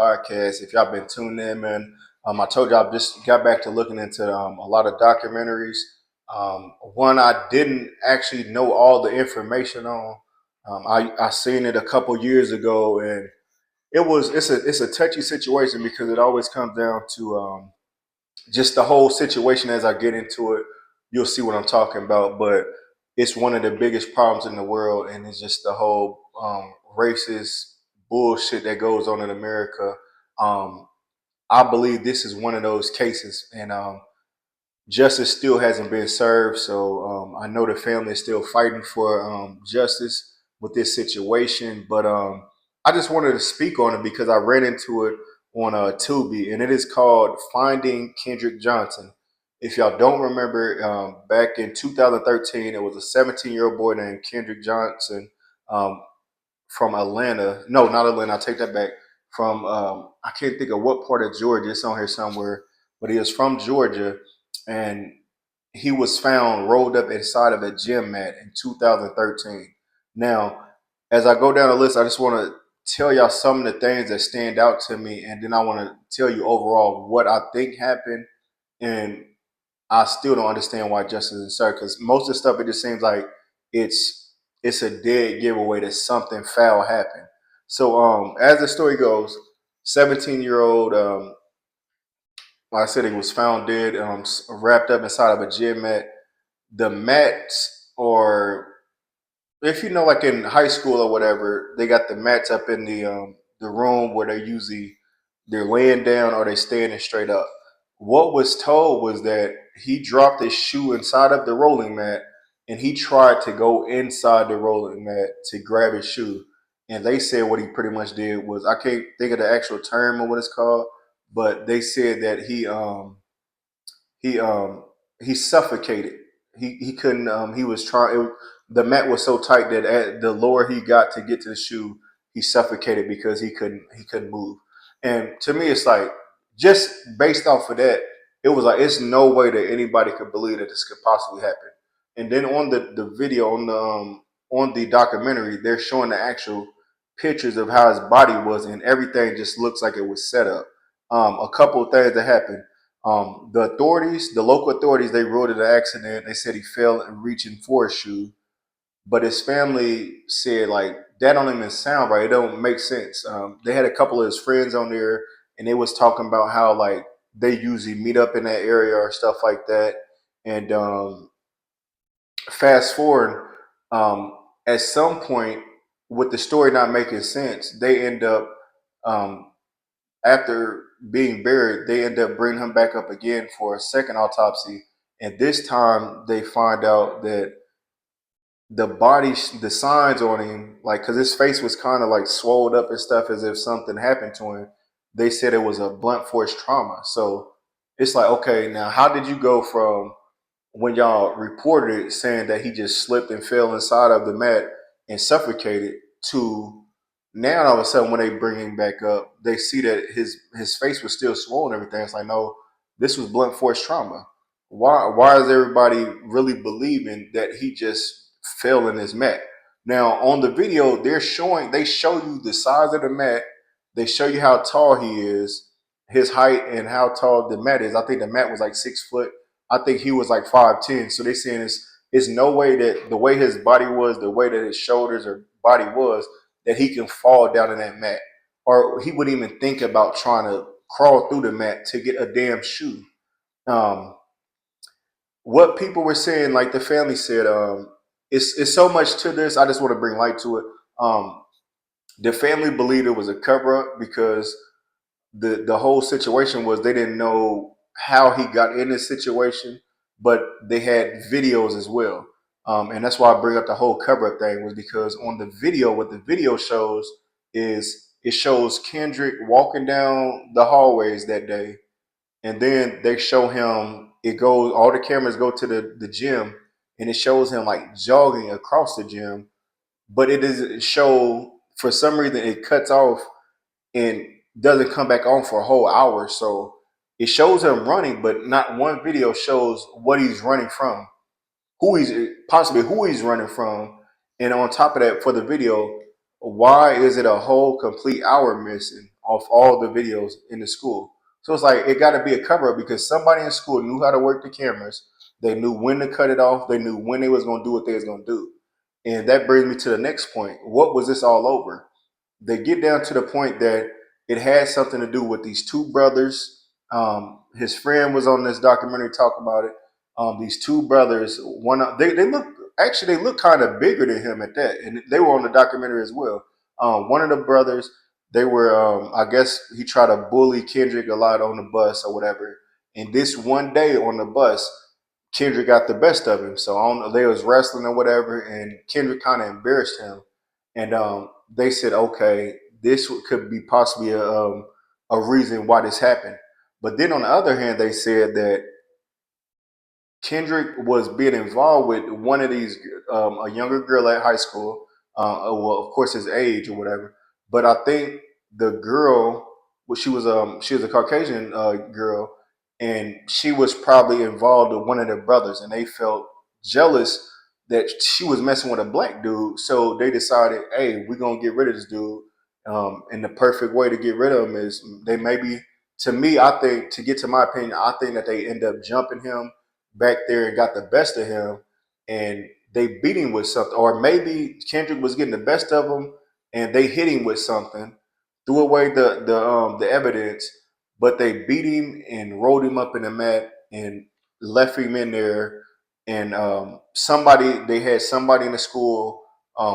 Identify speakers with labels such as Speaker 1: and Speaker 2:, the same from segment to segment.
Speaker 1: podcast. If y'all been tuned in, man, I told you I just got back to looking into a lot of documentaries. One I didn't actually know all the information on. I seen it a couple years ago, and it's a touchy situation because it always comes down to just the whole situation. As I get into it, you'll see what I'm talking about. But it's one of the biggest problems in the world, and it's just the whole racist bullshit that goes on in America. Um, I believe this is one of those cases, and justice still hasn't been served. So I know the family is still fighting for justice with this situation. But I just wanted to speak on it because I ran into it on Tubi, and it is called Finding Kendrick Johnson. If y'all don't remember, back in 2013, it was a 17-year-old boy named Kendrick Johnson um, from Atlanta. No, not Atlanta. I take that back. From I can't think of what part of Georgia. It's on here somewhere, but he is from Georgia, and he was found rolled up inside of a gym mat in 2013. Now, as I go down the list, I just want to tell y'all some of the things that stand out to me, and then I want to tell you overall what I think happened, and I still don't understand why justice isn't served because most of the stuff it just seems like it's a dead giveaway that something foul happened. So as the story goes, 17-year-old like I said, he was found dead, wrapped up inside of a gym mat. The mats, or if you know, like in high school or whatever, they got the mats up in the room where they're laying down or they standing straight up. What was told was that he dropped his shoe inside of the rolling mat, and he tried to go inside the rolling mat to grab his shoe. And they said what he pretty much did was, I can't think of the actual term or what it's called, but they said that he he suffocated. He couldn't. He was trying. The mat was so tight that the lower he got to get to the shoe, he suffocated because he couldn't move. And to me, it's like, just based off of that, it was like it's no way that anybody could believe that this could possibly happen. And then on the video on the documentary, they're showing the actual pictures of how his body was, and everything just looks like it was set up. A couple of things that happened. The local authorities, they ruled it an accident. They said he fell and reaching for a shoe, but his family said like that don't even sound right. It don't make sense. They had a couple of his friends on there, and they was talking about how like they usually meet up in that area or stuff like that. And fast forward, at some point, with the story not making sense, they end up um, after being buried, they end up bringing him back up again for a second autopsy. And this time they find out that the signs on him, like, because his face was kind of like swelled up and stuff as if something happened to him. They said it was a blunt force trauma. So it's like, okay, now how did you go from when y'all reported it saying that he just slipped and fell inside of the mat and suffocated to now all of a sudden when they bring him back up, they see that his face was still swollen and everything. It's like, no, this was blunt force trauma. Why is everybody really believing that he just fell in his mat? Now on the video, they show you the size of the mat, they show you how tall he is, his height, and how tall the mat is. I think the mat was like 6 foot. I think he was like 5'10". So they saying it's no way that the way his body was, the way that his shoulders or body was, that he can fall down in that mat. Or he wouldn't even think about trying to crawl through the mat to get a damn shoe. Um, what people were saying, like the family said, it's so much to this. I just want to bring light to it. Um, the family believed it was a cover up because the whole situation was they didn't know how he got in this situation, but they had videos as well. And that's why I bring up the whole cover up thing, was because on the video, what the video shows is it shows Kendrick walking down the hallways that day, and then they show him. It goes, all the cameras go to the gym, and it shows him like jogging across the gym, but it doesn't show, for some reason it cuts off and doesn't come back on for a whole hour. So it shows him running, but not one video shows what he's running from, who he's possibly who he's running from. And on top of that, for the video, why is it a whole complete hour missing off all the videos in the school? So it's like it got to be a cover up because somebody in school knew how to work the cameras. They knew when to cut it off. They knew when they was going to do what they was going to do. And that brings me to the next point. What was this all over? They get down to the point that it had something to do with these two brothers. His friend was on this documentary talking about it. These two brothers, they look actually they look kind of bigger than him at that, and they were on the documentary as well. One of the brothers, they were I guess he tried to bully Kendrick a lot on the bus or whatever. And this one day on the bus, Kendrick got the best of him. So on, they was wrestling or whatever, and Kendrick kind of embarrassed him. And they said, okay, this could be possibly a reason why this happened. But then on the other hand, they said that Kendrick was being involved with one of these, a younger girl at high school. Well, of course, his age or whatever. But I think the girl, well, she was a Caucasian girl, and she was probably involved with one of their brothers, and they felt jealous that she was messing with a black dude. So they decided, hey, we're gonna get rid of this dude. And the perfect way to get rid of him is they maybe, to me, I think, to get to my opinion, I think that they end up jumping him back there and got the best of him, and they beat him with something, or maybe Kendrick was getting the best of him, and they hit him with something, threw away the evidence, but they beat him and rolled him up in the mat and left him in there. And they had somebody in the school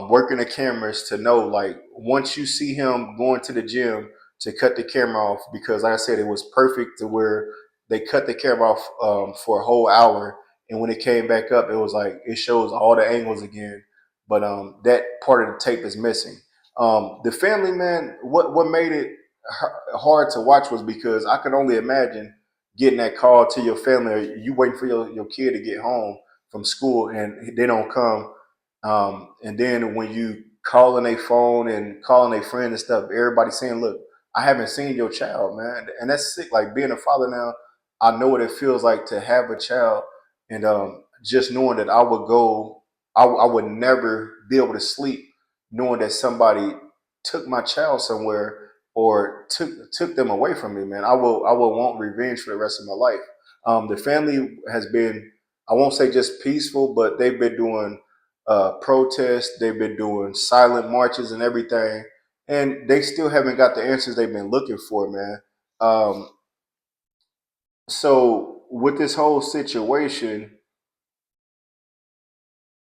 Speaker 1: working the cameras to know, like, once you see him going to the gym, to cut the camera off, because like I said, it was perfect to where they cut the camera off for a whole hour, and when it came back up, it was like it shows all the angles again, but that part of the tape is missing. The family, man, what made it hard to watch was because I could only imagine getting that call to your family, or you waiting for your kid to get home from school and they don't come, and then when you calling a phone and calling a friend and stuff, everybody saying, "Look, I haven't seen your child, man," and that's sick. Like being a father now, I know what it feels like to have a child, and just knowing that I would never be able to sleep knowing that somebody took my child somewhere or took them away from me, man. I will want revenge for the rest of my life. The family has been, I won't say just peaceful, but they've been doing protests, they've been doing silent marches and everything, and they still haven't got the answers they've been looking for, man. Um, so with this whole situation,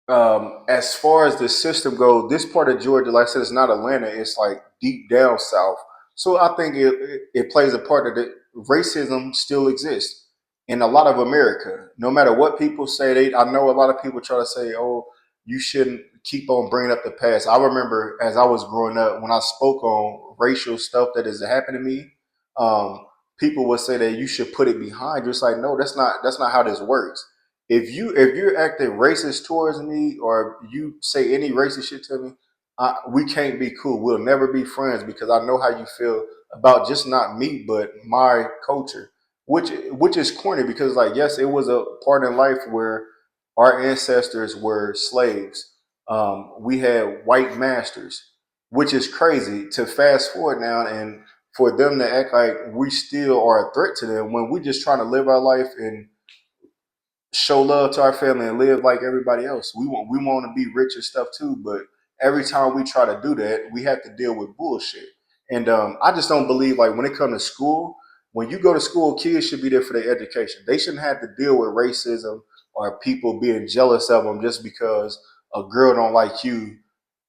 Speaker 1: as far as the system goes, this part of Georgia, like I said, it's not Atlanta. It's like deep down south. So I think it plays a part that racism still exists in a lot of America. No matter what people say, I know a lot of people try to say, "Oh, you shouldn't keep on bringing up the past." I remember as I was growing up, when I spoke on racial stuff that has happened to me, um, people would say that you should put it behind you. It's like, no, that's not how this works. If you're acting racist towards me, or you say any racist shit to me, we can't be cool. We'll never be friends because I know how you feel about just not me, but my culture, which is corny because, like, yes, it was a part in life where our ancestors were slaves. We had white masters, which is crazy to fast forward now and for them to act like we still are a threat to them when we just trying to live our life and show love to our family and live like everybody else. We want to be rich and stuff too, but every time we try to do that, we have to deal with bullshit. And I just don't believe, like, when it comes to school, when you go to school, kids should be there for their education. They shouldn't have to deal with racism or people being jealous of them just because a girl don't like you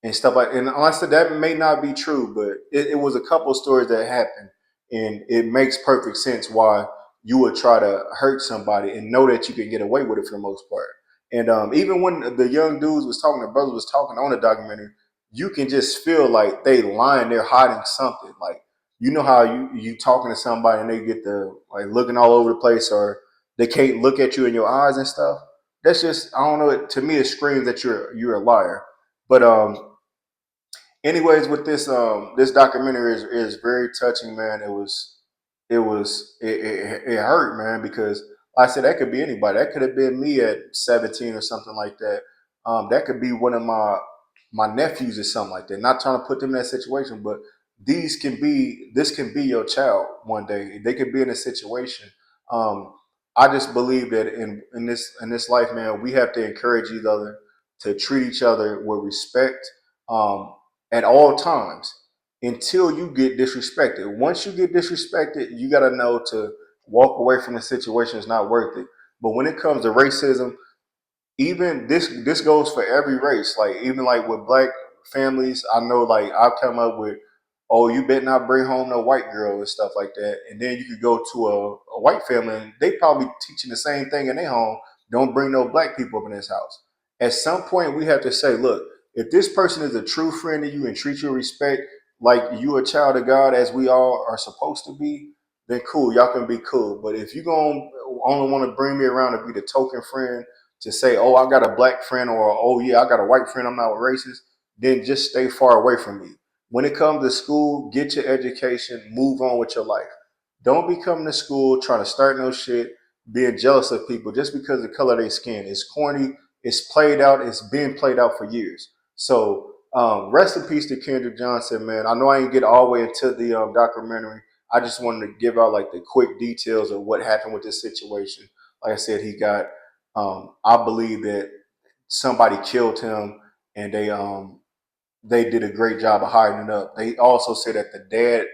Speaker 1: and stuff like. And honestly, that may not be true, but it was a couple of stories that happened, and it makes perfect sense why you would try to hurt somebody and know that you can get away with it for the most part. And even when the young dudes was talking, the brothers was talking on the documentary, you can just feel like they lying, they're hiding something. Like, you know how you talking to somebody and they get the, like, looking all over the place, or they can't look at you in your eyes and stuff. That's just, I don't know. To me, it screams that you're a liar. But anyways, with this documentary is very touching, man. It hurt, man, because like I said, that could be anybody. That could have been me at 17 or something like that. That could be one of my nephews or something like that. Not trying to put them in that situation, but this can be your child one day. They could be in a situation. Um, I just believe that in this life, man, we have to encourage each other to treat each other with respect um, at all times until you get disrespected. Once you get disrespected, you got to know to walk away from the situation. It's not worth it. But when it comes to racism, even this goes for every race. Like even like with black families, I know like I've come up with, oh, you better not bring home no white girl and stuff like that. And then you could go to a white family and they probably teaching the same thing in their home. Don't bring no black people up in this house. At some point, we have to say, look, if this person is a true friend to you and treat you with respect, like you a child of God, as we all are supposed to be, then cool, y'all can be cool. But if you gonna only want to bring me around to be the token friend to say, oh, I got a black friend or, oh, yeah, I got a white friend, I'm not racist, then just stay far away from me. When it comes to school, get your education, move on with your life. Don't be coming to school trying to start no shit, being jealous of people just because of the color of their skin. It's corny, it's played out, it's been played out for years. So, rest in peace to Kendrick Johnson, man. I know I didn't get all the way into the documentary. I just wanted to give out like the quick details of what happened with this situation. Like I said, he got I believe that somebody killed him, and they did a great job of hiding it up. They also said that the dad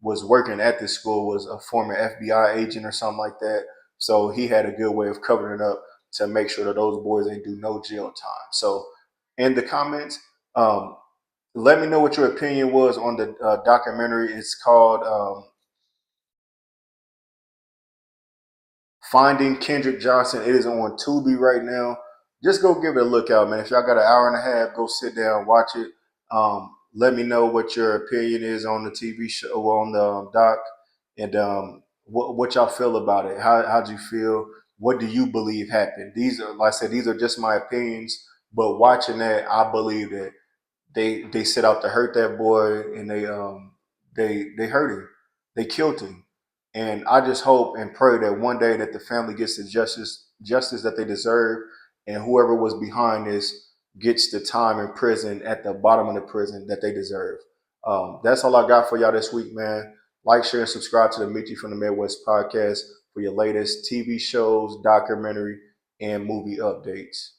Speaker 1: was working at this school, was a former FBI agent or something like that. So he had a good way of covering it up to make sure that those boys ain't do no jail time. So in the comments, um, let me know what your opinion was on the documentary. It's called Finding Kendrick Johnson. It is on Tubi right now. Just go give it a look out, man. If y'all got an hour and a half, go sit down, watch it. Let me know what your opinion is on the TV show, or on the doc, and what y'all feel about it. How do you feel? What do you believe happened? These are, like I said, these are just my opinions. But watching that, I believe that they set out to hurt that boy, and they hurt him. They killed him. And I just hope and pray that one day that the family gets the justice that they deserve, and whoever was behind this gets the time in prison at the bottom of the prison that they deserve. That's all I got for y'all this week, man. Like, share, and subscribe to the Mechee from the Midwest podcast for your latest TV shows, documentary, and movie updates.